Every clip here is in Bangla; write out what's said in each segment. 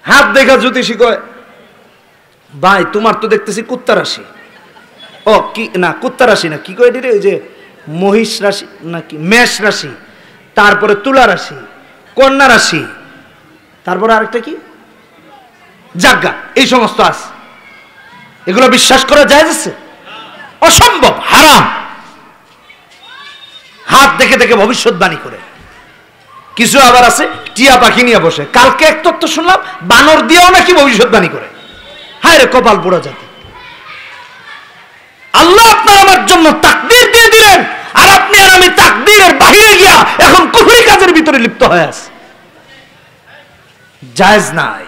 হাত দেখা জ্যোতিষী কয়, ভাই তোমার তো দেখতেছি কুত্তা রাশি। ও কি না, কুত্তা রাশি না, কি কয় রে, ওই যে মহিষ রাশি নাকি মেষ রাশি, তারপরে তুলা রাশি, কন্যা রাশি, তারপরে আরেকটা কি জাগা, এই সমস্ত আছে। এগুলো বিশ্বাস করা যায় আছে? অসম্ভব, হারাম। হাত দেখে দেখে ভবিষ্যৎবাণী করে। কিছু আবার আছে টিয়া পাখি নিয়ে বসে। কালকে এক তথ্য শুনলাম বানর দিয়েও নাকি ভবিষ্যৎবাণী করে। হায় রে কপাল পোড়া জাতি। আল্লাহ আপনার আমার জন্য তাকদীর দিয়ে দিলেন, আর আপনি আর আমি তাকদীরের বাইরে গিয়া এখন কুফরি কাজের ভিতরে লিপ্ত হয়ে আছি। জায়েজ নাই।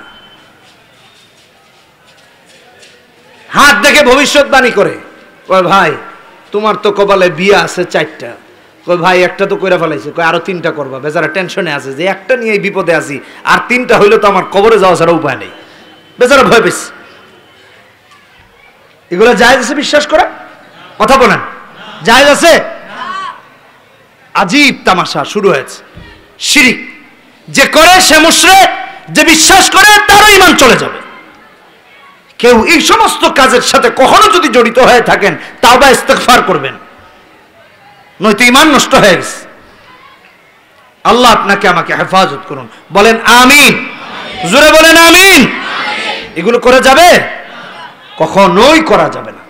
হাত দেখে ভবিষ্যৎবাণী করে, কয় ভাই তোমার তো কপালে বিয়ে আছে 4টা। কয় ভাই একটা তো কইরা ফেলাইছে, কয় আরো 3টা করবা। বেচারা টেনশনে আছে যে একটা নিয়ে বিপদে আছি, আর 3টা হইলে তো আমার কবরে যাওয়া ছাড়া উপায় নেই। বেচারা ভয় পেয়েছে। এগুলো জায়েজ আছে বিশ্বাস করা? কথা বলেন, জায়েজ আছে? আজীব তামাশা শুরু হয়েছে। শিরিক যে করে সে মুশরিক, যে বিশ্বাস করে তারও ঈমান চলে যাবে। কেউ এই সমস্ত কাজের সাথে কখনো যদি জড়িত হয়ে থাকেন, তাওবা ইস্তেগফার করবেন, নয়তো ঈমান নষ্ট হয়ে গেছে। আল্লাহ আপনাকে আমাকে হেফাজত করুন। বলেন আমিন, জোরে বলেন আমিন। এগুলো করা যাবে? কখনোই করা যাবে না।